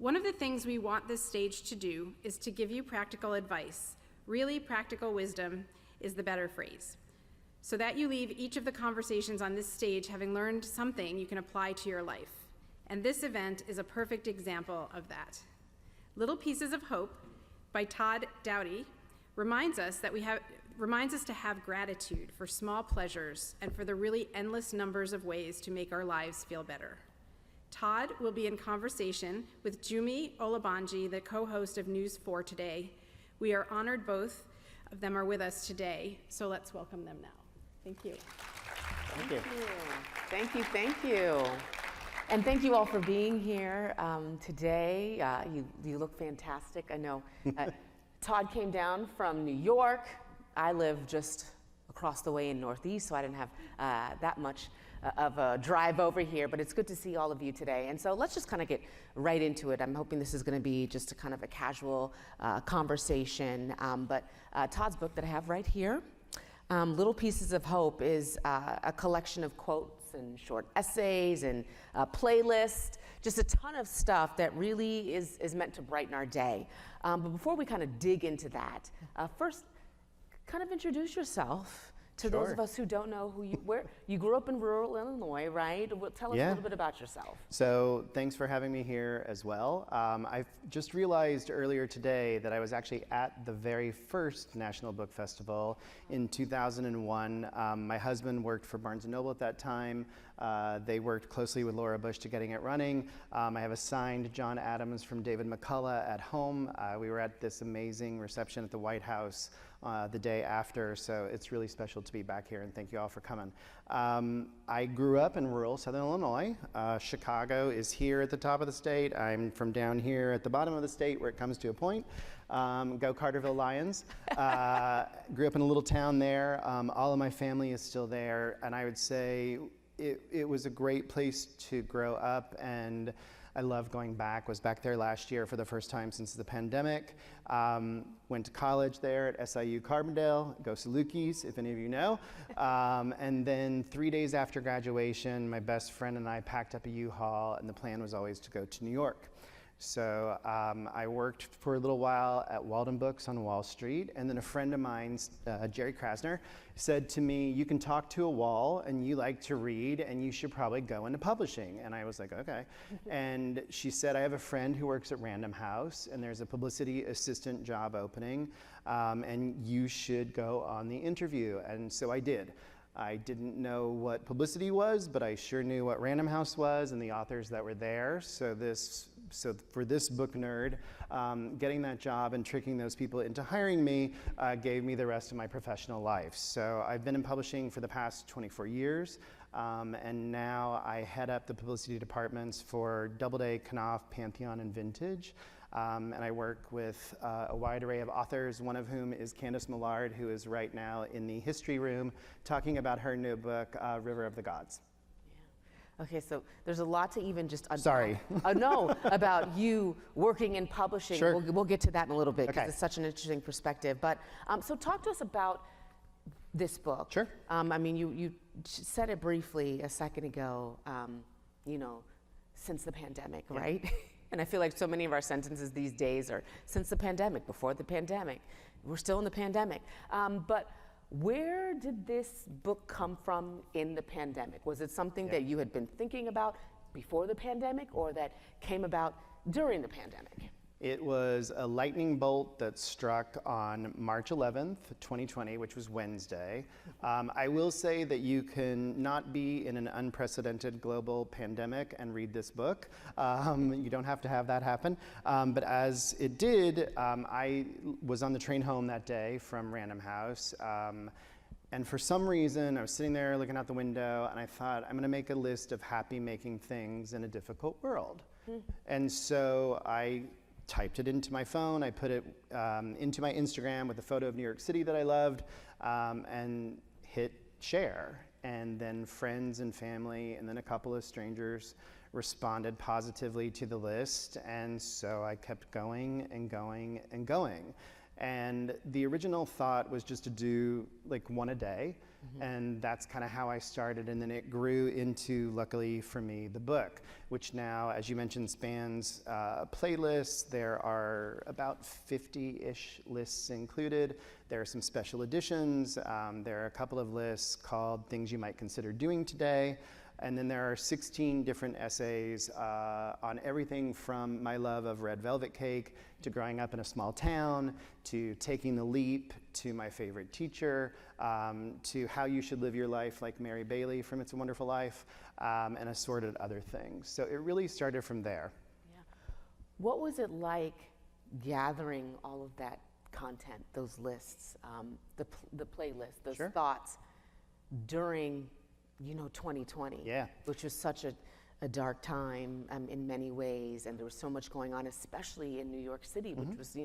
One of the things we want this stage to do is to give you practical advice. Really practical wisdom is the better phrase, so that you leave each of the conversations on this stage having learned something you can apply to your life. And this event is a perfect example of that. Little Pieces of Hope by Todd Dowdy reminds us to have gratitude for small pleasures and for the really endless numbers of ways to make our lives feel better. Todd will be in conversation with Jumi Olabanji, the co-host of News 4 Today. We are honored both of them are with us today, so let's welcome them now. Thank you. Thank you. Thank you, thank you. And thank you all for being here today. You look fantastic. I know Todd came down from New York. I live just across the way in Northeast, so I didn't have that much of a drive over here, but it's good to see all of you today. And so let's just kind of get right into it. I'm hoping this is going to be just a kind of a casual conversation, but Todd's book that I have right here, Little Pieces of Hope, is a collection of quotes and short essays and a playlist, just a ton of stuff that really is meant to brighten our day. But before we kind of dig into that, first, kind of introduce yourself to those of us who don't know where you grew up in rural Illinois, right? Tell us a little bit about yourself. So thanks for having me here as well. I've just realized earlier today that I was actually at the very first National Book Festival in 2001. My husband worked for Barnes & Noble at that time. They worked closely with Laura Bush to getting it running. I have a signed John Adams from David McCullough at home. We were at this amazing reception at the White House the day after, so it's really special to be back here, and thank you all for coming. I grew up in rural Southern Illinois. Chicago is here at the top of the state. I'm from down here at the bottom of the state where it comes to a point. Go Carterville Lions. Grew up in a little town there. All of my family is still there, and I would say it was a great place to grow up, and I love going back. Was back there last year for the first time since the pandemic. Went to college there at SIU Carbondale, go Salukis, if any of you know. And then 3 days after graduation, my best friend and I packed up a U-Haul, and the plan was always to go to New York. So I worked for a little while at Walden Books on Wall Street, and then a friend of mine, Jerry Krasner, said to me, you can talk to a wall and you like to read and you should probably go into publishing. And I was like, okay. And she said, I have a friend who works at Random House and there's a publicity assistant job opening, and you should go on the interview. And so I did. I didn't know what publicity was, but I sure knew what Random House was and the authors that were there. So for this book nerd, getting that job and tricking those people into hiring me gave me the rest of my professional life. So I've been in publishing for the past 24 years, and now I head up the publicity departments for Doubleday, Knopf, Pantheon, and Vintage. And I work with a wide array of authors, one of whom is Candace Millard, who is right now in the history room talking about her new book, River of the Gods. Yeah. Okay, so there's a lot to even just know about you working in publishing. Sure. We'll get to that in a little bit because Okay. it's such an interesting perspective. But so talk to us about this book. Sure. I mean, you said it briefly a second ago, since the pandemic, right? And I feel like so many of our sentences these days are since the pandemic, before the pandemic. We're still in the pandemic. But where did this book come from in the pandemic? Was it something that you had been thinking about before the pandemic or that came about during the pandemic? It was a lightning bolt that struck on March 11th, 2020, which was Wednesday. I will say that you can not be in an unprecedented global pandemic and read this book. You don't have to have that happen. But as it did, I was on the train home that day from Random House. And for some reason, I was sitting there looking out the window, and I thought, I'm going to make a list of happy-making things in a difficult world. And so I typed it into my phone, I put it into my Instagram with a photo of New York City that I loved, and hit share. And then friends and family, and then a couple of strangers responded positively to the list. And so I kept going and going and going. And the original thought was just to do like one a day. And that's kind of how I started. And then it grew into, luckily for me, the book, which now, as you mentioned, spans playlists. There are about 50-ish lists included. There are some special editions. There are a couple of lists called Things You Might Consider Doing Today. And then there are 16 different essays on everything from my love of red velvet cake, to growing up in a small town, to taking the leap, to my favorite teacher, to how you should live your life like Mary Bailey from It's a Wonderful Life, and assorted other things. So it really started from there. Yeah. What was it like gathering all of that content, those lists, the playlist, those Sure. thoughts during 2020, Yeah. which was such a dark time in many ways, and there was so much going on, especially in New York City, which was,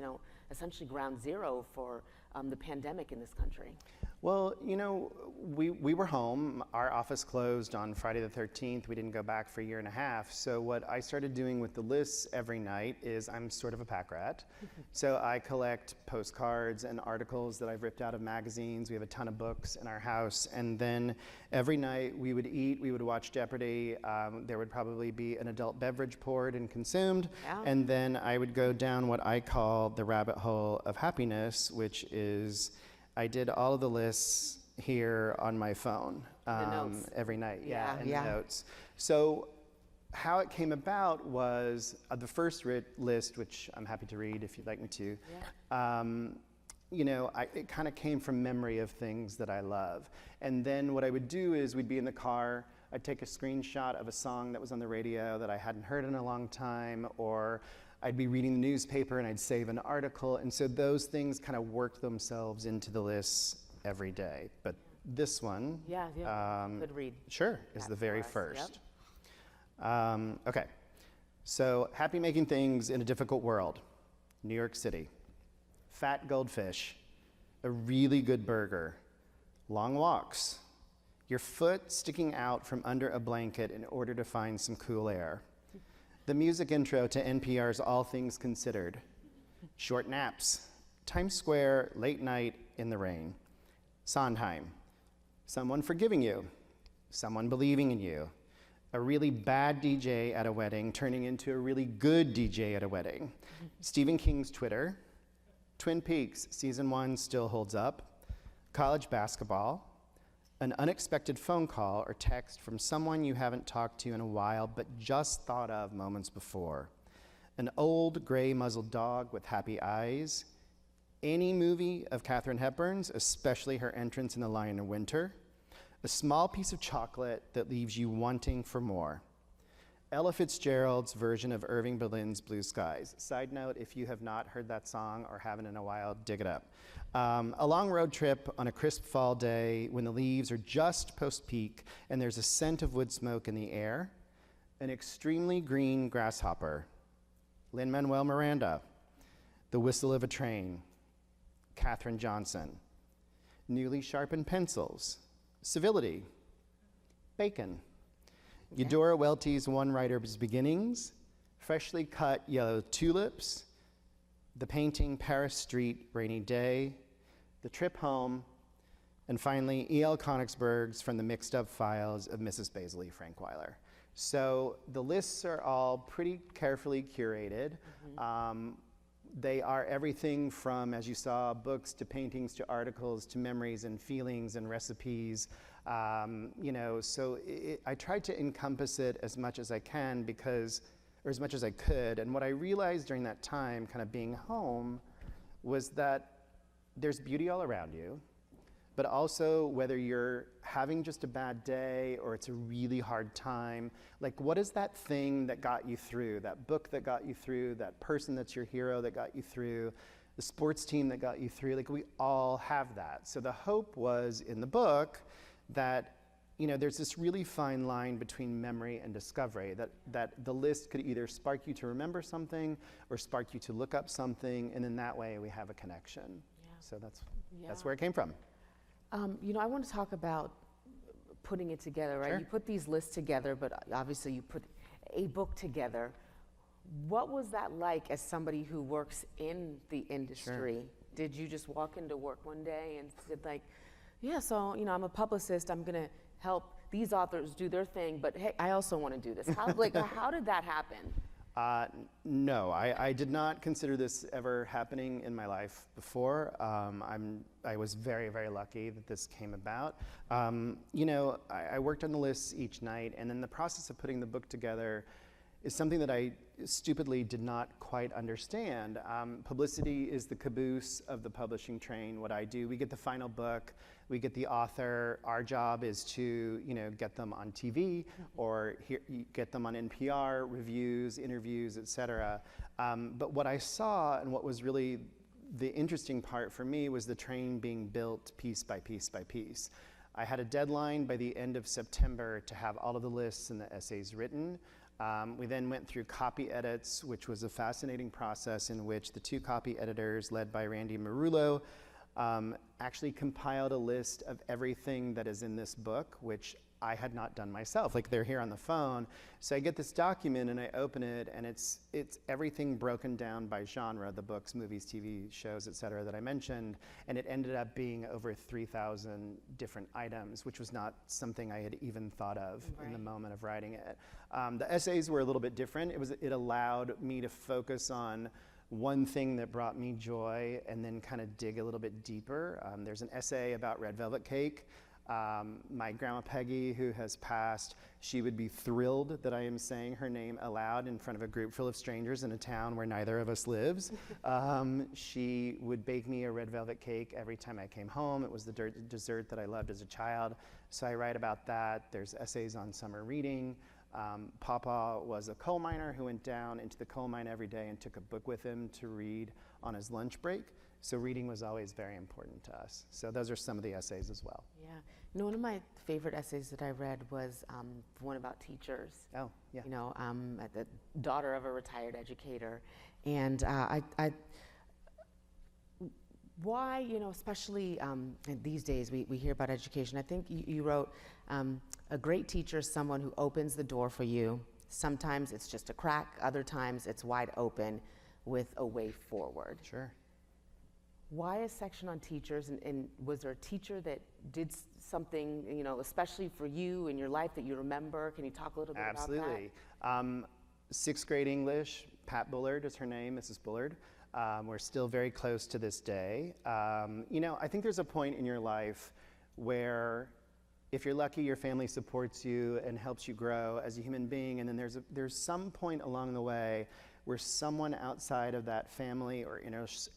essentially ground zero for the pandemic in this country. Well, we were home. Our office closed on Friday the 13th. We didn't go back for a year and a half. So what I started doing with the lists every night is I'm sort of a pack rat. So I collect postcards and articles that I've ripped out of magazines. We have a ton of books in our house. And then every night we would eat, we would watch Jeopardy. There would probably be an adult beverage poured and consumed. Yeah. And then I would go down what I call the rabbit hole of happiness, which is I did all of the lists here on my phone notes. every night. Yeah, And yeah. the notes. So how it came about was the first list, which I'm happy to read if you'd like me to. Yeah. It kind of came from memory of things that I love. And then what I would do is we'd be in the car, I'd take a screenshot of a song that was on the radio that I hadn't heard in a long time, or I'd be reading the newspaper and I'd save an article. And so those things kind of worked themselves into the lists every day. But this one, Good read. sure, is that the very for us. first. Okay, so happy making things in a difficult world. New York City. Fat goldfish, a really good burger, long walks, your foot sticking out from under a blanket in order to find some cool air. The music intro to NPR's All Things Considered. Short naps. Times Square, late night in the rain. Sondheim. Someone forgiving you. Someone believing in you. A really bad DJ at a wedding turning into a really good DJ at a wedding. Stephen King's Twitter. Twin Peaks, season 1 still holds up. College basketball. An unexpected phone call or text from someone you haven't talked to in a while but just thought of moments before. An old gray muzzled dog with happy eyes. Any movie of Katharine Hepburn's, especially her entrance in The Lion in Winter. A small piece of chocolate that leaves you wanting for more. Ella Fitzgerald's version of Irving Berlin's Blue Skies. Side note, if you have not heard that song or haven't in a while, dig it up. A long road trip on a crisp fall day when the leaves are just post-peak and there's a scent of wood smoke in the air. An extremely green grasshopper. Lin-Manuel Miranda. The whistle of a train. Katherine Johnson. Newly sharpened pencils. Civility. Bacon. Eudora Welty's One Writer's Beginnings, freshly cut yellow tulips, the painting Paris Street, Rainy Day, the trip home, and finally E.L. Konigsberg's From the Mixed Up Files of Mrs. Baisley Frankweiler. So the lists are all pretty carefully curated. They are everything from, as you saw, books to paintings to articles to memories and feelings and recipes. So I tried to encompass it as much as I can or as much as I could. And what I realized during that time, kind of being home, was that there's beauty all around you, but also whether you're having just a bad day or it's a really hard time, like what is that thing that got you through, that book that got you through, that person that's your hero that got you through, the sports team that got you through, like we all have that. So the hope was in the book that there's this really fine line between memory and discovery, that the list could either spark you to remember something or spark you to look up something, and in that way we have a connection. Yeah. So that's where it came from. I want to talk about putting it together, right? Sure. You put these lists together, but obviously you put a book together. What was that like as somebody who works in the industry? Did you just walk into work one day and said like, yeah, so, you know, I'm a publicist, I'm gonna help these authors do their thing, but hey, I also wanna do this. How, like, how did that happen? No, I did not consider this ever happening in my life before. I was very, very lucky that this came about. You know, I worked on the lists each night, and then the process of putting the book together is something that I stupidly did not quite understand. Publicity is the caboose of the publishing train. What I do, we get the final book, we get the author. Our job is to, you know, get them on TV or get them on NPR, reviews, interviews, etc. But what I saw and what was really the interesting part for me was the train being built piece by piece by piece. I had a deadline by the end of September to have all of the lists and the essays written. We then went through copy edits, which was a fascinating process in which the 2 copy editors, led by Randy Marullo, actually compiled a list of everything that is in this book, which I had not done myself. Like, they're here on the phone. So I get this document and I open it, and it's everything broken down by genre, the books, movies, TV shows, et cetera, that I mentioned. And it ended up being over 3,000 different items, which was not something I had even thought of in the moment of writing it. The essays were a little bit different. It allowed me to focus on one thing that brought me joy and then kind of dig a little bit deeper. There's an essay about red velvet cake. My grandma Peggy, who has passed, she would be thrilled that I am saying her name aloud in front of a group full of strangers in a town where neither of us lives. She would bake me a red velvet cake every time I came home. It was the dessert that I loved as a child. So I write about that. There's essays on summer reading. Papa was a coal miner who went down into the coal mine every day and took a book with him to read on his lunch break. So reading was always very important to us. So those are some of the essays as well. Yeah. You know, one of my favorite essays that I read was one about teachers. Oh, yeah. You know, the daughter of a retired educator. And why, you know, especially these days, we hear about education. I think you wrote, a great teacher is someone who opens the door for you. Sometimes it's just a crack, other times it's wide open with a way forward. Sure. Why a section on teachers, and was there a teacher that did something, you know, especially for you in your life that you remember? Can you talk a little bit about that? Absolutely. 6th grade English, Pat Bullard is her name, Mrs. Bullard. We're still very close to this day. You know, I think there's a point in your life where if you're lucky, your family supports you and helps you grow as a human being, and then there's some point along the way where someone outside of that family or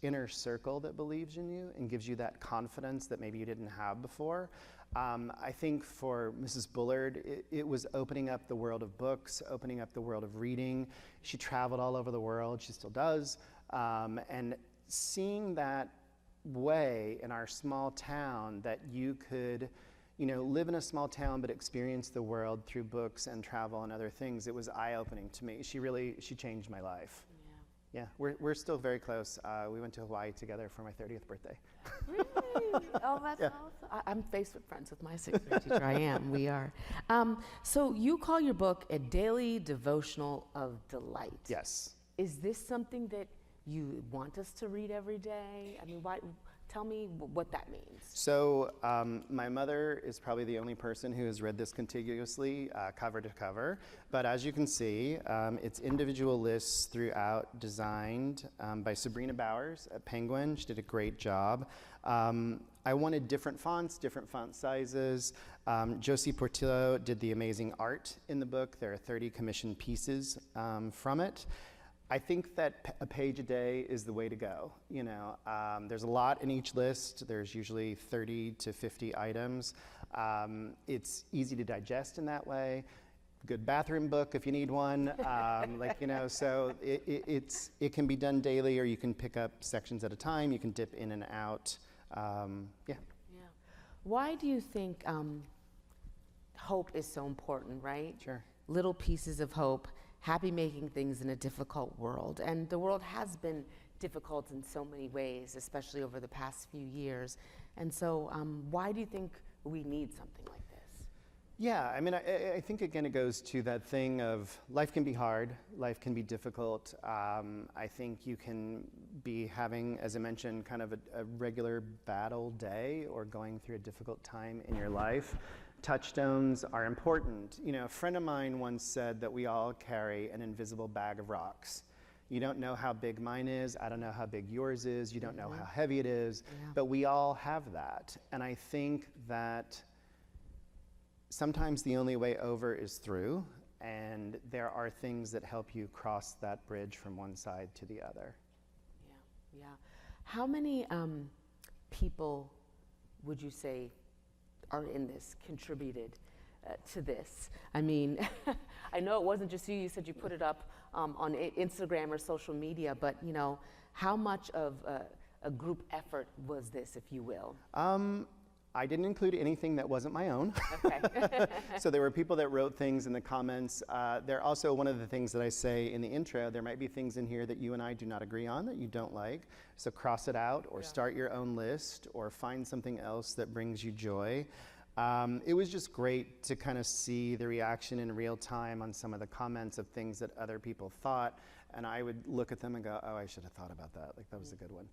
inner circle that believes in you and gives you that confidence that maybe you didn't have before. I think for Mrs. Bullard, it was opening up the world of books, opening up the world of reading. She traveled all over the world, she still does, and seeing that way in our small town that you could, you know, live in a small town but experience the world through books and travel and other things, it was eye-opening to me. She changed my life. Yeah, we're still very close. We went to Hawaii together for my 30th birthday. Really? Oh, that's awesome. I'm Facebook friends with my 6th grade teacher. I am. We are. So you call your book a daily devotional of delight. Yes. Is this something that you want us to read every day? I mean, why? Tell me what that means. So my mother is probably the only person who has read this contiguously, cover to cover. But as you can see, it's individual lists throughout, designed by Sabrina Bowers at Penguin. She did a great job. I wanted different fonts, different font sizes. Josie Portillo did the amazing art in the book. There are 30 commissioned pieces from it. I think that a page a day is the way to go. You know, there's a lot in each list. There's usually 30 to 50 items. It's easy to digest in that way. Good bathroom book if you need one. Like, you know, so it can be done daily, or you can pick up sections at a time. You can dip in and out. Yeah. Why do you think hope is so important, right? Sure. Little pieces of hope. Happy making things in a difficult world. And the world has been difficult in so many ways, especially over the past few years. And so why do you think we need something like this? Yeah, I mean, I think again it goes to that thing of life can be hard, life can be difficult. I think you can be having, as I mentioned, kind of a regular battle day or going through a difficult time in your life. Touchstones are important. You know, a friend of mine once said that we all carry an invisible bag of rocks. You don't know how big mine is, I don't know how big yours is, you don't know how heavy it is, but we all have that. And I think that sometimes the only way over is through, and there are things that help you cross that bridge from one side to the other. Yeah, yeah. How many people would you say are in this, contributed to this? I mean, I know it wasn't just you. You said you put it up on Instagram or social media, but you know, how much of a group effort was this, if you will? I didn't include anything that wasn't my own. Okay. So there were people that wrote things in the comments. There also, one of the things that I say in the intro, there might be things in here that you and I do not agree on, that you don't like. So cross it out, or start your own list, or find something else that brings you joy. It was just great to kind of see the reaction in real time on some of the comments of things that other people thought. And I would look at them and go, oh, I should have thought about that. Like, that was a good one.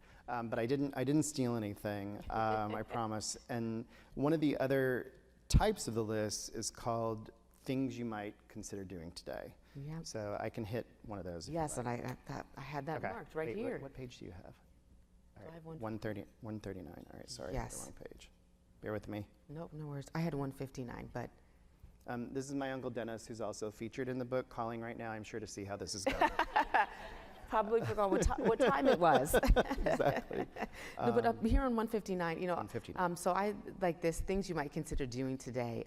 But I didn't steal anything, I promise. And one of the other types of the list is called things you might consider doing today. Yeah. So I can hit one of those. Yes, and I had that Okay. marked right Wait, here. What page do you have? All I right, have 139. All right, sorry, I hit the Yes. wrong page. Bear with me. Nope, no worries. I had 159, but This is my Uncle Dennis, who's also featured in the book, calling right now. I'm sure to see how this is going. probably forgot what time it was. Exactly. No, but up here on 159, you know, 159. so I like this, things you might consider doing today.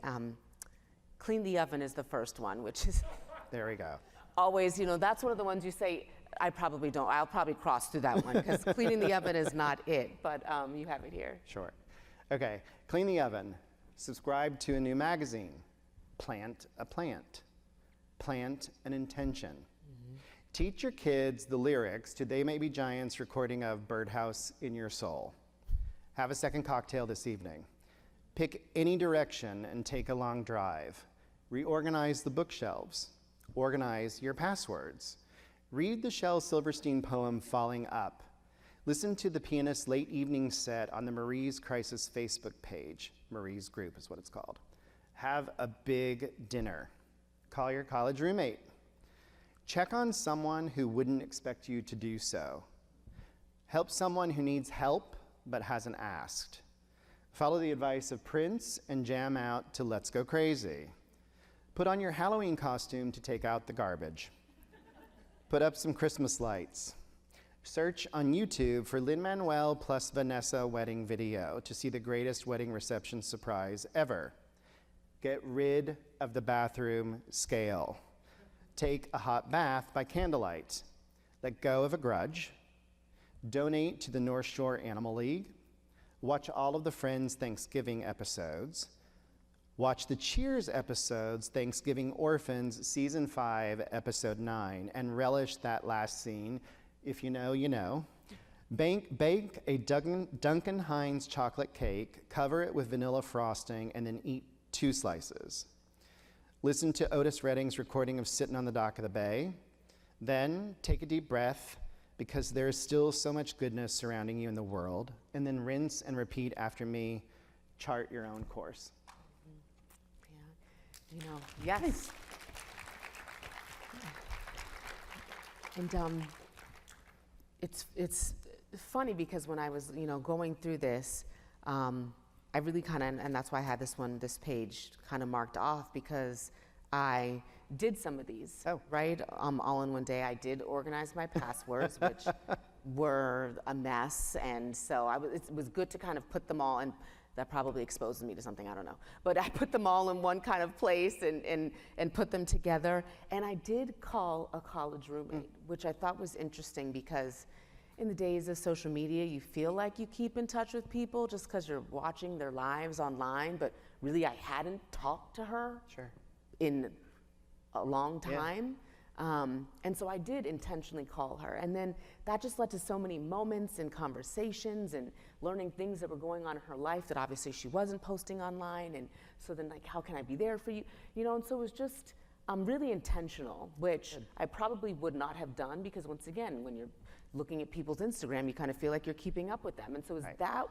Clean the oven is the first one, which is There we go. always, you know, that's one of the ones you say, I probably don't, I'll probably cross through that one, because cleaning the oven is not it, but you have it here. Sure. Okay, clean the oven. Subscribe to a new magazine. Plant a plant. Plant an intention. Teach your kids the lyrics to They May Be Giants recording of Birdhouse in Your Soul. Have a second cocktail this evening. Pick any direction and take a long drive. Reorganize the bookshelves. Organize your passwords. Read the Shel Silverstein poem Falling Up. Listen to the pianist's late evening set on the Marie's Crisis Facebook page. Marie's Group is what it's called. Have a big dinner. Call your college roommate. Check on someone who wouldn't expect you to do so. Help someone who needs help but hasn't asked. Follow the advice of Prince and jam out to Let's Go Crazy. Put on your Halloween costume to take out the garbage. Put up some Christmas lights. Search on YouTube for Lin-Manuel plus Vanessa wedding video to see the greatest wedding reception surprise ever. Get rid of the bathroom scale. Take a hot bath by candlelight. Let go of a grudge. Donate to the North Shore Animal League. Watch all of the Friends Thanksgiving episodes. Watch the Cheers episodes, Thanksgiving Orphans, Season 5, Episode 9, and relish that last scene. If you know, you know. Bake a Duncan Hines chocolate cake, cover it with vanilla frosting, and then eat 2 slices. Listen to Otis Redding's recording of Sitting on the Dock of the Bay. Then take a deep breath, because there is still so much goodness surrounding you in the world. And then rinse and repeat after me. Chart your own course. Yeah, you know, yes. And it's funny because when I was, you know, going through this, I really kind of, and that's why I had this page kind of marked off, because I did some of these, right? All in one day. I did organize my passwords, which were a mess, and so it was good to kind of put them all, and that probably exposes me to something, I don't know. But I put them all in one kind of place and put them together, and I did call a college roommate, which I thought was interesting, because in the days of social media, you feel like you keep in touch with people just because you're watching their lives online, but really I hadn't talked to her in a long time. And so I did intentionally call her. And then that just led to so many moments and conversations and learning things that were going on in her life that obviously she wasn't posting online. And so then, like, how can I be there for you? You know, and so it was just really intentional, which I probably would not have done because, once again, when you're looking at people's Instagram, you kind of feel like you're keeping up with them. And so is that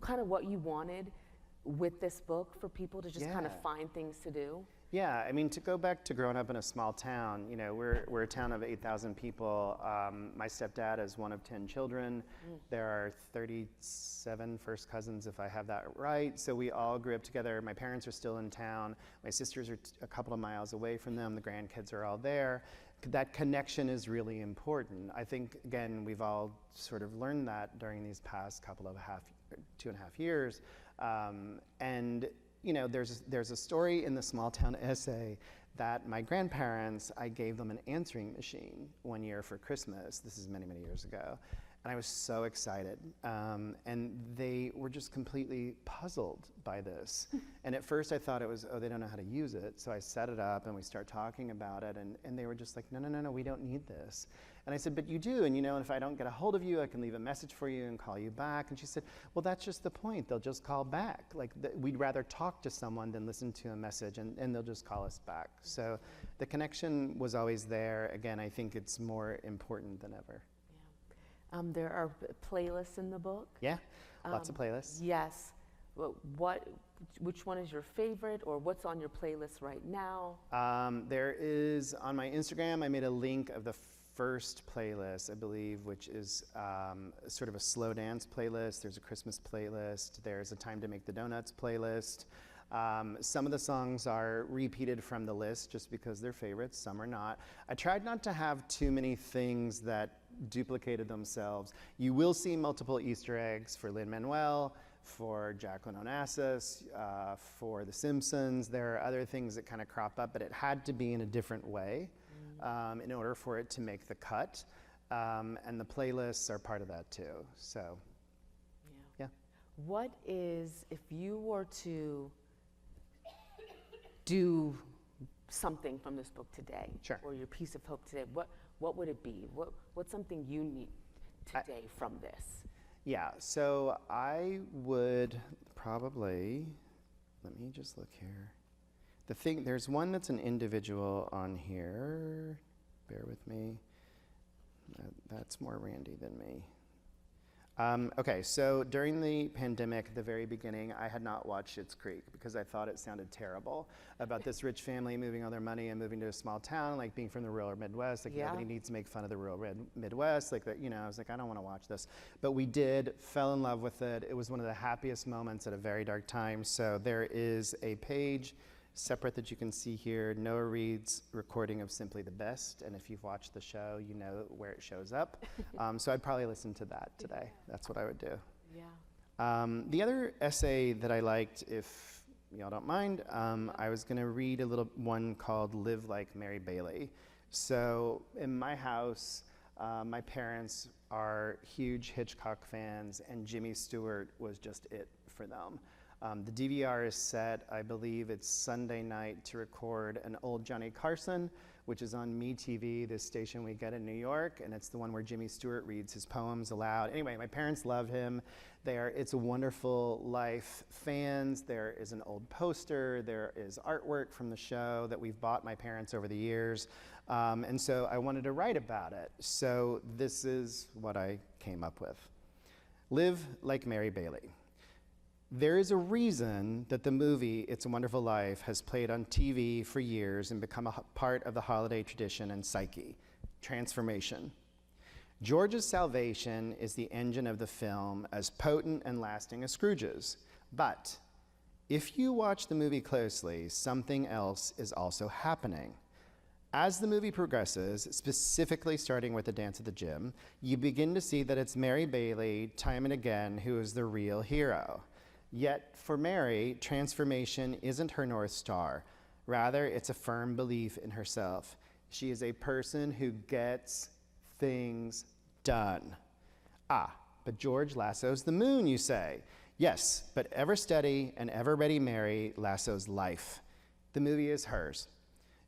kind of what you wanted with this book, for people to just kind of find things to do? Yeah, I mean, to go back to growing up in a small town, you know, we're a town of 8,000 people. My stepdad is one of 10 children. There are 37 first cousins, if I have that right. So we all grew up together. My parents are still in town. My sisters are a couple of miles away from them. The grandkids are all there. That connection is really important. I think, again, we've all sort of learned that during these past couple of 2.5 years. And you know, there's a story in the Small Town Essay that my grandparents, I gave them an answering machine one year for Christmas. This is many, many years ago. And I was so excited. And they were just completely puzzled by this. And at first I thought it was, oh, they don't know how to use it. So I set it up and we start talking about it. And they were just like, no, we don't need this. And I said, but you do. And you know, if I don't get a hold of you, I can leave a message for you and call you back. And she said, well, that's just the point. They'll just call back. Like, we'd rather talk to someone than listen to a message, and they'll just call us back. So the connection was always there. Again, I think it's more important than ever. There are playlists in the book. Yeah, lots of playlists. Yes. Which one is your favorite, or what's on your playlist right now? There is, on my Instagram, I made a link of the first playlist, I believe, which is sort of a slow dance playlist. There's a Christmas playlist. There's a Time to Make the Donuts playlist. Some of the songs are repeated from the list just because they're favorites, some are not. I tried not to have too many things that duplicated themselves. You will see multiple Easter eggs for Lin-Manuel, for Jacqueline Onassis, for The Simpsons. There are other things that kind of crop up, but it had to be in a different way in order for it to make the cut. And the playlists are part of that too, so, yeah. What is, if you were to do something from this book today, Sure. or your piece of hope today, what would it be? What's something you need today from this? Yeah, so I would probably, let me just look here. There's one that's an individual on here. Bear with me. That's more Randy than me. Okay, so during the pandemic, at the very beginning, I had not watched Schitt's Creek because I thought it sounded terrible about this rich family moving all their money and moving to a small town, like being from the rural Midwest. Like, nobody needs to make fun of the rural Midwest. Like, that, you know, I was like, I don't want to watch this. But we did, fell in love with it. It was one of the happiest moments at a very dark time. So there is a page separate that you can see here, Noah Reed's recording of Simply the Best, and if you've watched the show, you know where it shows up. So I'd probably listen to that today. That's what I would do. Yeah. The other essay that I liked, if y'all don't mind, I was gonna read a little one called Live Like Mary Bailey. So in my house, my parents are huge Hitchcock fans, and Jimmy Stewart was just it for them. The DVR is set, I believe it's Sunday night, to record an old Johnny Carson, which is on MeTV, this station we get in New York, and it's the one where Jimmy Stewart reads his poems aloud. Anyway, my parents love him. They are It's a Wonderful Life fans. There is an old poster. There is artwork from the show that we've bought my parents over the years. And so I wanted to write about it. So this is what I came up with. Live like Mary Bailey. There is a reason that the movie It's a Wonderful Life has played on TV for years and become a part of the holiday tradition and psyche: transformation. George's salvation is the engine of the film, as potent and lasting as Scrooge's. But if you watch the movie closely, something else is also happening. As the movie progresses, specifically starting with the dance at the gym, you begin to see that it's Mary Bailey, time and again, who is the real hero. Yet for Mary, transformation isn't her North Star. Rather, it's a firm belief in herself. She is a person who gets things done. Ah, but George lassos the moon, you say. Yes, but ever steady and ever ready Mary lassos life. The movie is hers.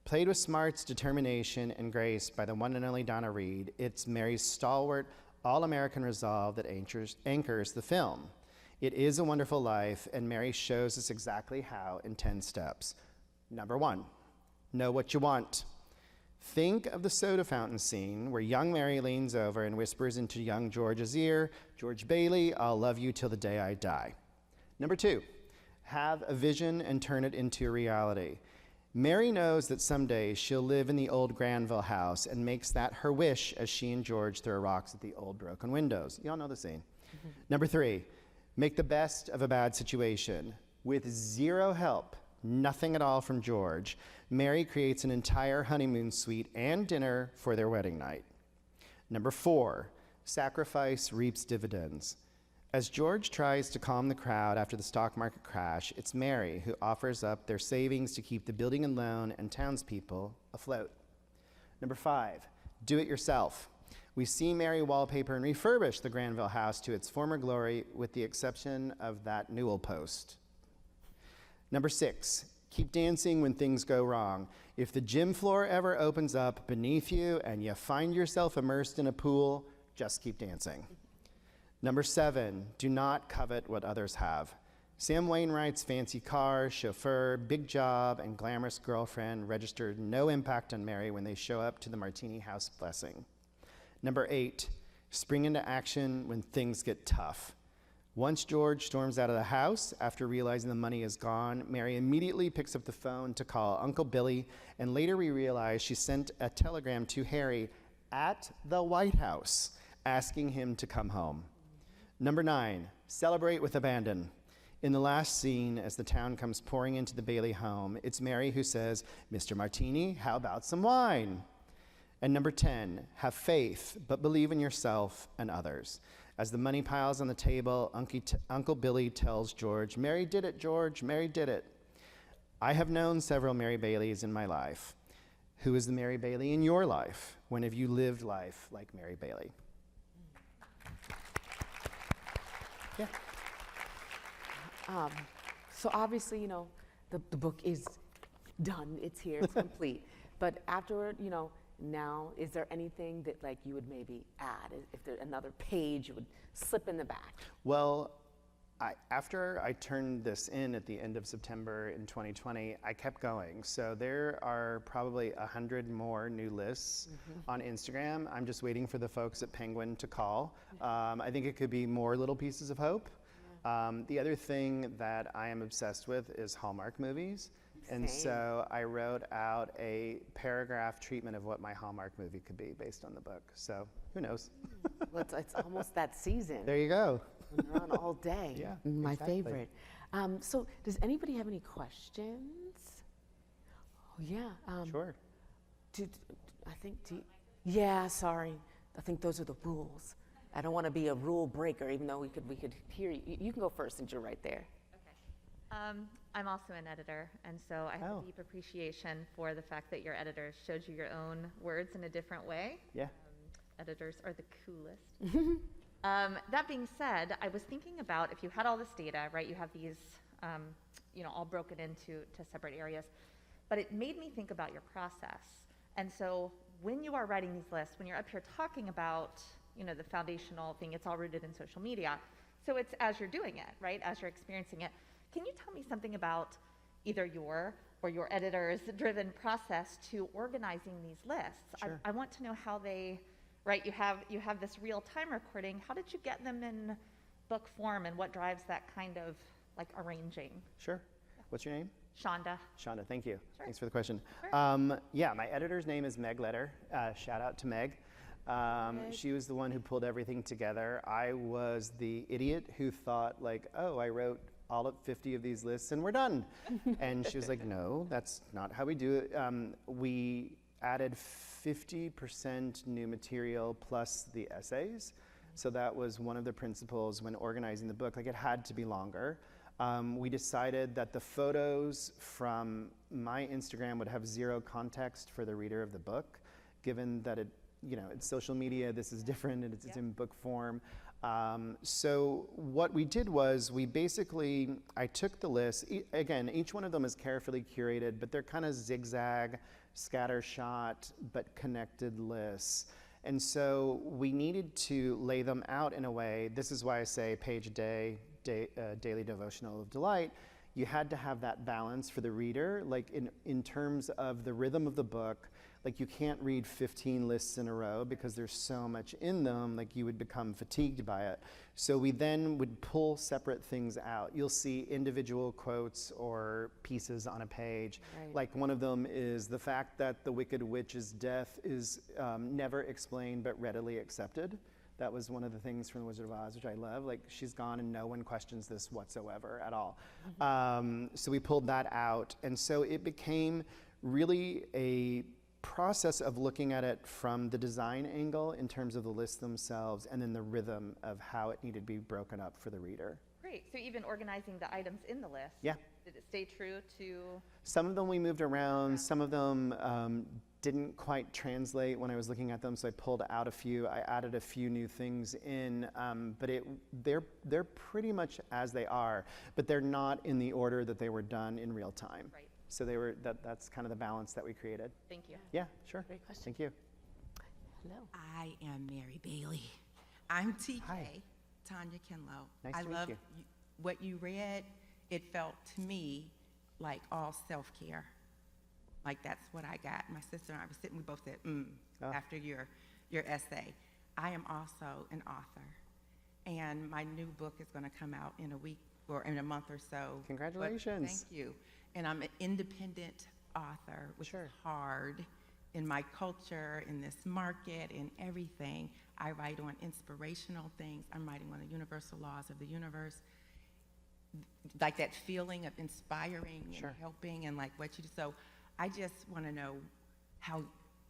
Played with smarts, determination, and grace by the one and only Donna Reed, it's Mary's stalwart, all-American resolve that anchors the film. It is a wonderful life, and Mary shows us exactly how in 10 steps. Number 1, know what you want. Think of the soda fountain scene where young Mary leans over and whispers into young George's ear, "George Bailey, I'll love you till the day I die." Number 2, have a vision and turn it into a reality. Mary knows that someday she'll live in the old Granville house and makes that her wish as she and George throw rocks at the old broken windows. Y'all know the scene. Number 3, make the best of a bad situation. With zero help, nothing at all from George, Mary creates an entire honeymoon suite and dinner for their wedding night. Number 4, sacrifice reaps dividends. As George tries to calm the crowd after the stock market crash, it's Mary who offers up their savings to keep the building and loan and townspeople afloat. Number 5, do it yourself. We see Mary wallpaper and refurbish the Granville house to its former glory with the exception of that newel post. Number 6, keep dancing when things go wrong. If the gym floor ever opens up beneath you and you find yourself immersed in a pool, just keep dancing. Number 7, do not covet what others have. Sam Wainwright's fancy car, chauffeur, big job, and glamorous girlfriend registered no impact on Mary when they show up to the Martini House blessing. Number 8, spring into action when things get tough. Once George storms out of the house after realizing the money is gone, Mary immediately picks up the phone to call Uncle Billy, and later we realize she sent a telegram to Harry at the White House asking him to come home. Number 9, celebrate with abandon. In the last scene, as the town comes pouring into the Bailey home, it's Mary who says, "Mr. Martini, how about some wine?" And number 10, have faith, but believe in yourself and others. As the money piles on the table, Uncle Billy tells George, "Mary did it, George, Mary did it." I have known several Mary Baileys in my life. Who is the Mary Bailey in your life? When have you lived life like Mary Bailey? Yeah. So obviously, the book is done, it's here, it's complete. But afterward, now, is there anything that you would maybe add? If there's another page you would slip in the back? Well, after I turned this in at the end of September in 2020, I kept going. So there are probably 100 more new lists on Instagram. I'm just waiting for the folks at Penguin to call. I think it could be more little pieces of hope. The other thing that I am obsessed with is Hallmark movies. And Same. so I wrote out a paragraph treatment of what my Hallmark movie could be based on the book. So who knows? Well, it's almost that season. There you go. We're on all day. Yeah, My exactly. favorite. So does anybody have any questions? Oh, yeah. Sure. Yeah, sorry. I think those are the rules. I don't want to be a rule breaker, even though we could hear you. You can go first since you're right there. I'm also an editor, and so I have Oh. a deep appreciation for the fact that your editor showed you your own words in a different way. Yeah. Editors are the coolest. That being said, I was thinking about if you had all this data, right? You have these, all broken into separate areas, but it made me think about your process. And so when you are writing these lists, when you're up here talking about, the foundational thing, it's all rooted in social media. So it's as you're doing it, right? As you're experiencing it. Can you tell me something about either your or your editor's driven process to organizing these lists? Sure. I want to know how they, right? You have this real-time recording. How did you get them in book form, and what drives that kind of arranging? Sure. What's your name? Shonda. Shonda, thank you. Sure. Thanks for the question. Sure. Yeah, my editor's name is Meg Letter. Shout out to Meg. She was the one who pulled everything together. I was the idiot who thought oh, I wrote all of 50 of these lists and we're done. And she was like, no, that's not how we do it. We added 50% new material plus the essays. So that was one of the principles when organizing the book. It had to be longer. We decided that the photos from my Instagram would have zero context for the reader of the book, given that it's social media, this is different, and it's in book form. So what we did was I took the list, again, each one of them is carefully curated, but they're kind of zigzag scattershot but connected lists. And so we needed to lay them out in a way. This is why I say page a day, daily devotional of delight. You had to have that balance for the reader, like in terms of the rhythm of the book. Like you can't read 15 lists in a row because there's so much in them, like you would become fatigued by it. So we then would pull separate things out. You'll see individual quotes or pieces on a page. Right. Like one of them is the fact that the Wicked Witch's death is never explained but readily accepted. That was one of the things from The Wizard of Oz, which I love. Like, she's gone and no one questions this whatsoever at all. So we pulled that out. And so it became really a process of looking at it from the design angle in terms of the lists themselves and then the rhythm of how it needed to be broken up for the reader. Great. So even organizing the items in the list. Yeah. Did it stay true to? Some of them we moved around. Some of them didn't quite translate when I was looking at them, so I pulled out a few. I added a few new things in, but they're pretty much as they are, but they're not in the order that they were done in real time. Right. So that's kind of the balance that we created. Thank you. Yeah, sure. Great question. Thank you. Hello. I am Mary Bailey. I'm TK, Hi. Tanya Kinlow. Nice I to meet love you. What you read. It felt to me like all self-care. Like that's what I got. My sister and I were sitting, we both said, Oh. after your essay. I am also an author, and my new book is going to come out in a week or in a month or so. But Congratulations. thank you. And I'm an independent author, which Sure. is hard in my culture, in this market, in everything. I write on inspirational things. I'm writing on the universal laws of the universe. Like that feeling of inspiring Sure. and helping and like what you do. So I just want to know how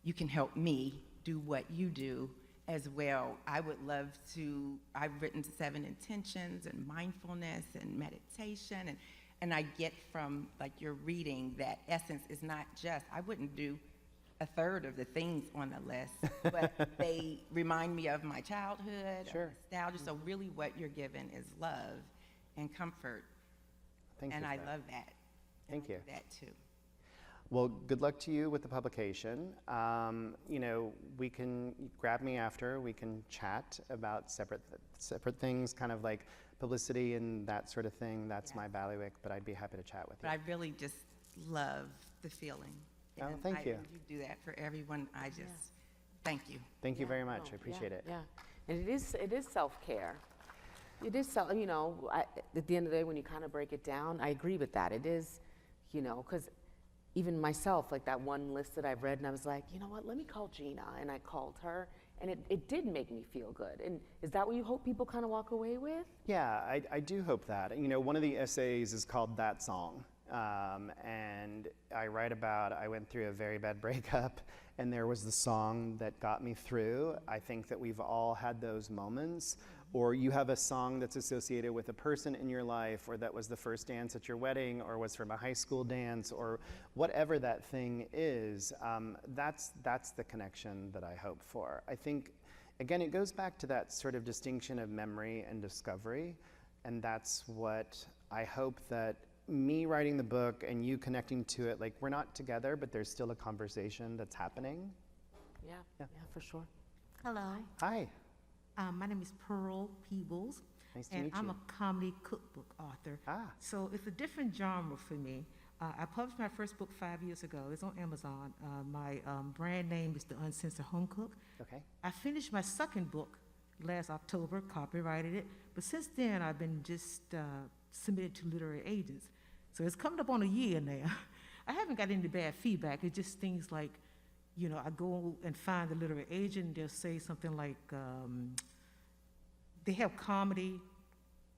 you can help me do what you do as well. I would love to, I've written 7 intentions and mindfulness and meditation, and I get from like your reading that essence is not just, I wouldn't do a third of the things on the list, but they remind me of my childhood, Sure. of nostalgia. So really what you're given is love and comfort. Thank And you. I for that. love that. Thank you. That too. Well, good luck to you with the publication. You know, we can grab me after. We can chat about separate things, kind of like publicity and that sort of thing. That's Yes. my bailiwick, but I'd be happy to chat with you. But I really just love the feeling. Oh, And thank you. You do that for everyone. I just, thank you. Thank you Yeah, very much. no, I appreciate yeah, it. Yeah, and it is self-care. It is you know, at the end of the day, when you kind of break it down, I agree with that. It is, you know, because even myself, like that one list that I've read, and I was like, you know what, let me call Gina, and I called her, and it did make me feel good. And is that what you hope people kind of walk away with? Yeah, I do hope that. You know, one of the essays is called That Song. And I write about, I went through a very bad breakup, and there was the song that got me through. I think that we've all had those moments. Or you have a song that's associated with a person in your life, or that was the first dance at your wedding, or was from a high school dance, or whatever that thing is. That's the connection that I hope for. I think, again, it goes back to that sort of distinction of memory and discovery, and that's what I hope that me writing the book and you connecting to it, like we're not together, but there's still a conversation that's happening. Yeah, Yeah. for sure. Hello, Hi, my name is Pearl Peebles. Nice to and meet I'm you. a comedy cookbook author. Ah. So it's a different genre for me. I published my first book 5 years ago. It's on Amazon. My brand name is The Uncensored Home Cook. okay. I finished my second book last October, copyrighted it, but since then I've been just submitted to literary agents. So it's coming up on a year now. I haven't got any bad feedback. It's just things like, you know, I go and find the literary agent, and they'll say something like, they have comedy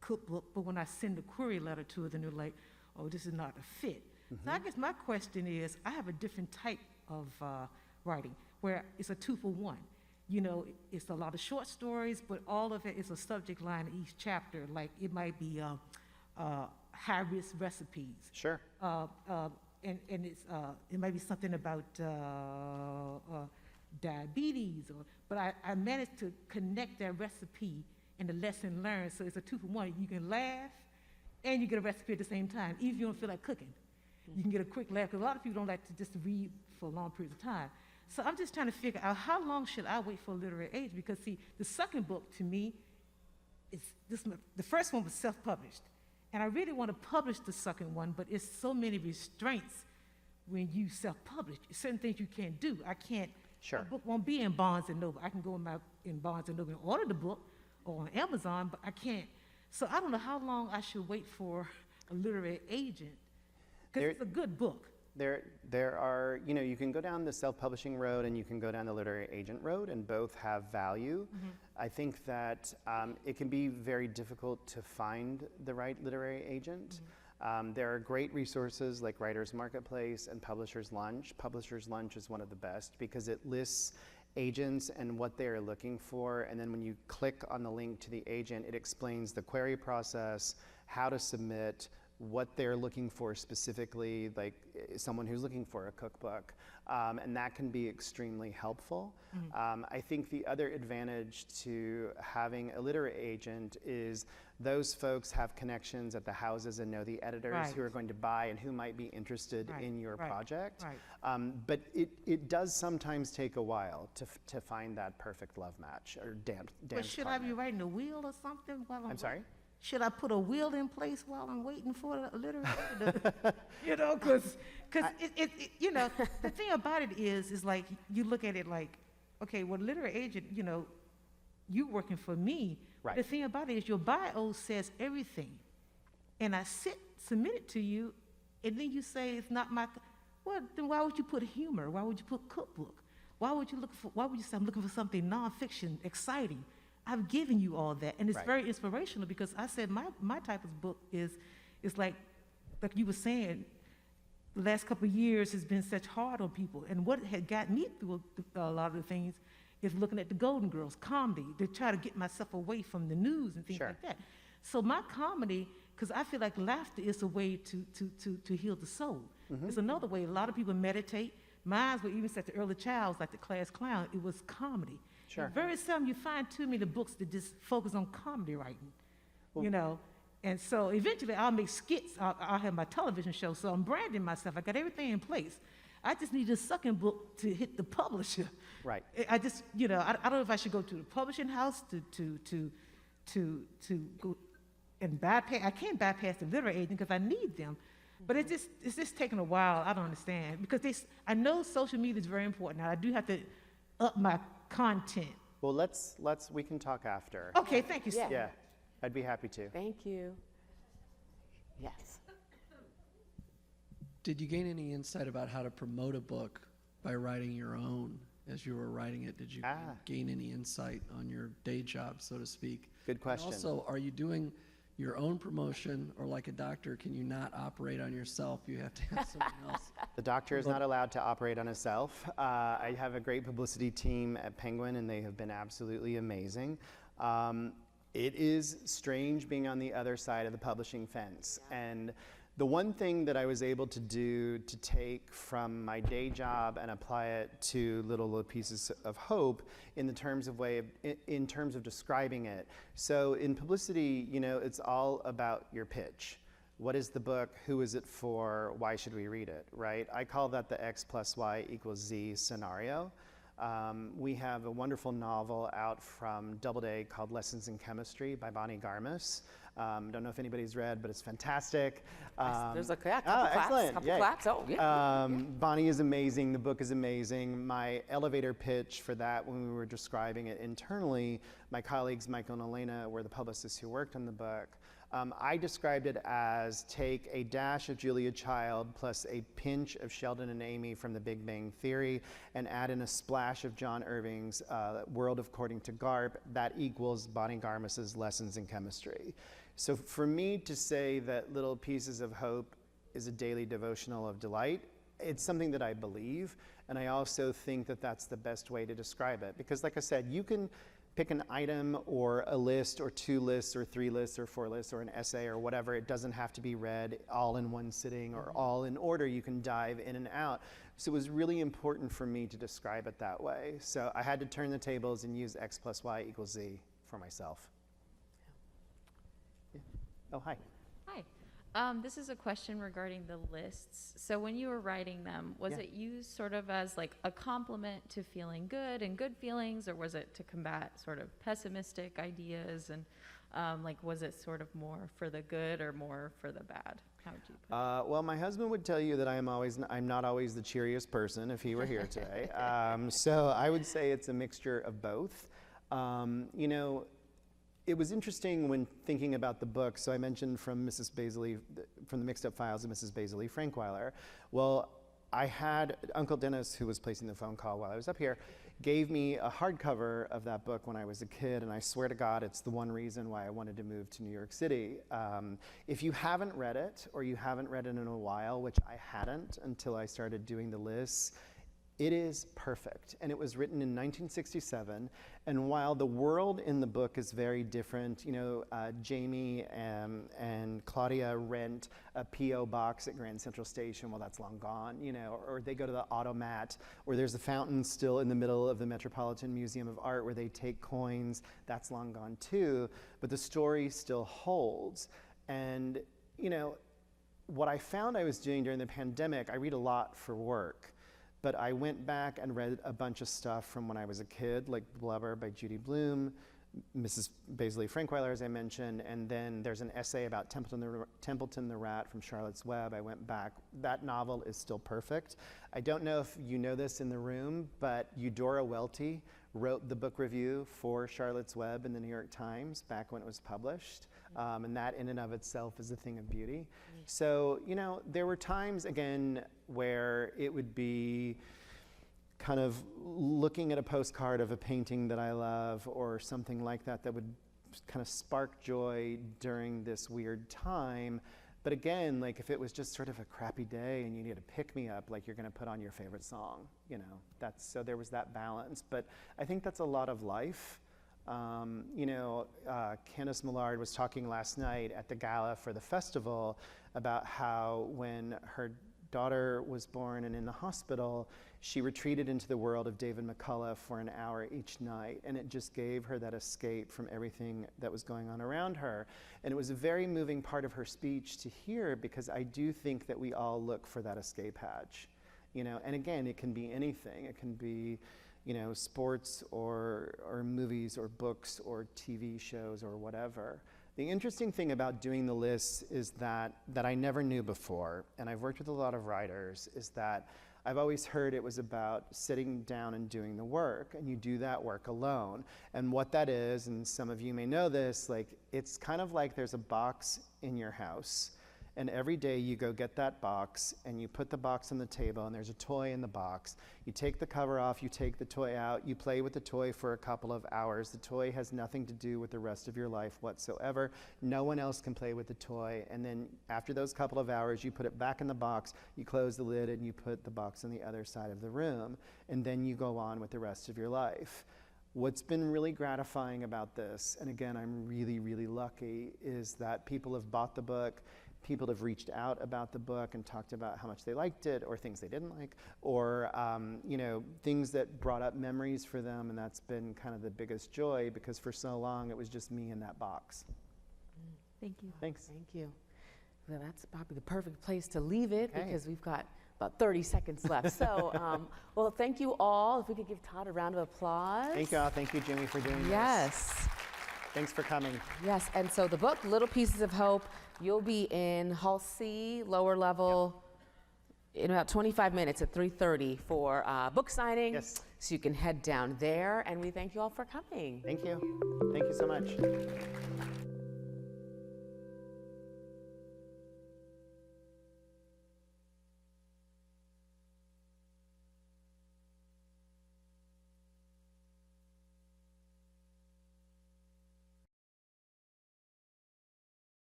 cookbook, but when I send a query letter to it, then they're like, oh, this is not a fit. So I guess my question is, I have a different type of writing, where it's a 2-for-1. You know, it's a lot of short stories, but all of it is a subject line in each chapter. Like it might be high-risk recipes. Sure. And it's, it might be something about diabetes, but I managed to connect that recipe and the lesson learned, so it's a 2-for-1. You can laugh and you get a recipe at the same time, even if you don't feel like cooking. You can get a quick laugh, because a lot of people don't like to just read for long periods of time. So I'm just trying to figure out how long should I wait for a literary agent? Because see, the second book to me is the first one was self-published. And I really want to publish the second one, but it's so many restraints when you self-publish. Certain things you can't do. I can't, Sure. my book won't be in Barnes and Noble. I can go in Barnes and Noble and order the book or on Amazon, but I can't. So I don't know how long I should wait for a literary agent, because There- it's a good book. There are, you know, you can go down the self-publishing road and you can go down the literary agent road, and both have value. I think that it can be very difficult to find the right literary agent. There are great resources like Writers Marketplace and Publishers Lunch. Publishers Lunch is one of the best because it lists agents and what they are looking for, and then when you click on the link to the agent, it explains the query process, how to submit, what they're looking for specifically, like someone who's looking for a cookbook, and that can be extremely helpful. I think the other advantage to having a literary agent is those folks have connections at the houses and know the editors Right. who are going to buy and who might be interested Right, in your right, project. right. But it does sometimes take a while to find that perfect love match or dance But should I be partner. writing a will or something while I'm sorry? Should I put a will in place while I'm waiting for a literary agent? You know, because you know, the thing about it is like, you look at it like, okay, well, literary agent, you know, you working for me. Right. The thing about it is your bio says everything. And I submit it to you, and then you say it's not my, well, then why would you put humor? Why would you put cookbook? Why would you say I'm looking for something nonfiction, exciting? I've given you all that, and it's Right. very inspirational, because I said my type of book is like you were saying, the last couple of years has been such hard on people, and what had got me through a lot of the things is looking at the Golden Girls comedy to try to get myself away from the news and things Sure. like that. So my comedy, because I feel like laughter is a way to heal the soul. It's another way. A lot of people meditate. Mine were even such an early child, like the class clown. It was comedy. Sure. And very seldom you find too many books that just focus on comedy writing, you know. And so eventually I'll make skits. I'll have my television show. So I'm branding myself. I got everything in place. I just need a second book to hit the publisher. Right. I just, you know, I don't know if I should go to the publishing house to go and bypass. I can't bypass the literary agent because I need them. But it's just taking a while. I don't understand, because I know social media is very important. Now I do have to up my content. Well, we can talk after. Okay, thank you, sir. Yeah, I'd be happy to. Thank you. Yes. Did you gain any insight about how to promote a book by writing your own as you were writing it? Did you gain any insight on your day job, so to speak? Good question. And also, are you doing your own promotion, or like a doctor, can you not operate on yourself? You have to have someone else. The doctor is not allowed to operate on himself. I have a great publicity team at Penguin, and they have been absolutely amazing. It is strange being on the other side of the publishing fence. And the one thing that I was able to do to take from my day job and apply it to Little Pieces of Hope in terms of describing it. So in publicity, you know, it's all about your pitch. What is the book? Who is it for? Why should we read it, right? I call that the X plus Y equals Z scenario. We have a wonderful novel out from Doubleday called Lessons in Chemistry by Bonnie Garmus. Don't know if anybody's read, but it's fantastic. There's a couple excellent. claps. Yay. Claps. Oh, yeah. Bonnie is amazing. The book is amazing. My elevator pitch for that, when we were describing it internally, my colleagues Michael and Elena were the publicists who worked on the book. I described it as take a dash of Julia Child plus a pinch of Sheldon and Amy from The Big Bang Theory and add in a splash of John Irving's World According to Garp. That equals Bonnie Garmus's Lessons in Chemistry. So for me to say that Little Pieces of Hope is a daily devotional of delight, it's something that I believe, and I also think that that's the best way to describe it. Because like I said, you can pick an item or a list or two lists or three lists or four lists or an essay or whatever. It doesn't have to be read all in one sitting or all in order. You can dive in and out. So it was really important for me to describe it that way. So I had to turn the tables and use X plus Y equals Z for myself. Yeah. Oh, hi. Hi. This is a question regarding the lists. So when you were writing them, was Yeah. it used sort of as like a compliment to feeling good and good feelings, or was it to combat sort of pessimistic ideas? And like, was it sort of more for the good or more for the bad? How would you put it? Well, my husband would tell you that I'm not always the cheeriest person if he were here today. So I would say it's a mixture of both. You know, it was interesting when thinking about the book. So I mentioned from Mrs. Baisley, from the Mixed Up Files of Mrs. Baisley Frankweiler. Well, I had Uncle Dennis, who was placing the phone call while I was up here, gave me a hardcover of that book when I was a kid, and I swear to God, it's the one reason why I wanted to move to New York City. If you haven't read it, or you haven't read it in a while, which I hadn't until I started doing the lists, it is perfect, and it was written in 1967, and while the world in the book is very different, you know, Jamie and Claudia rent a P.O. box at Grand Central Station. Well, that's long gone, you know, or they go to the automat, or there's a fountain still in the middle of the Metropolitan Museum of Art where they take coins. That's long gone too, but the story still holds. And, you know, what I found I was doing during the pandemic, I read a lot for work. But I went back and read a bunch of stuff from when I was a kid, like Blubber by Judy Blume, Mrs. Baisley Frankweiler, as I mentioned, and then there's an essay about Templeton the Rat from Charlotte's Web. I went back. That novel is still perfect. I don't know if you know this in the room, but Eudora Welty wrote the book review for Charlotte's Web in the New York Times back when it was published. And that in and of itself is a thing of beauty. So, you know, there were times, again, where it would be kind of looking at a postcard of a painting that I love or something like that that would kind of spark joy during this weird time. But again, like if it was just sort of a crappy day and you need to pick me up, like you're going to put on your favorite song, you know, so there was that balance. But I think that's a lot of life. You know, Candace Millard was talking last night at the gala for the festival about how when her daughter was born and in the hospital, she retreated into the world of David McCullough for an hour each night, and it just gave her that escape from everything that was going on around her. And it was a very moving part of her speech to hear, because I do think that we all look for that escape hatch, you know, and again, it can be anything. It can be, you know, sports or movies or books or TV shows or whatever. The interesting thing about doing the lists is that I never knew before, and I've worked with a lot of writers, is that I've always heard it was about sitting down and doing the work, and you do that work alone. And what that is, and some of you may know this, like it's kind of like there's a box in your house, and every day you go get that box and you put the box on the table and there's a toy in the box. You take the cover off, you take the toy out, you play with the toy for a couple of hours. The toy has nothing to do with the rest of your life whatsoever. No one else can play with the toy. And then after those couple of hours, you put it back in the box, you close the lid and you put the box on the other side of the room. And then you go on with the rest of your life. What's been really gratifying about this, and again, I'm really, really lucky, is that people have bought the book. People have reached out about the book and talked about how much they liked it, or things they didn't like, or you know, things that brought up memories for them, and that's been kind of the biggest joy, because for so long it was just me in that box. Thank you. Thanks. Thank you. Well, that's probably the perfect place to leave it, Okay. because we've got about 30 seconds left. So, well, thank you all. If we could give Todd a round of applause. Thank you all. Thank you, Jimmy, for doing this. Yes. Thanks for coming. Yes, and so the book, Little Pieces of Hope, you'll be in Hall C, lower level, in about 25 minutes at 3:30 for book signing. Yes. So you can head down there, and we thank you all for coming. Thank you. Thank you so much.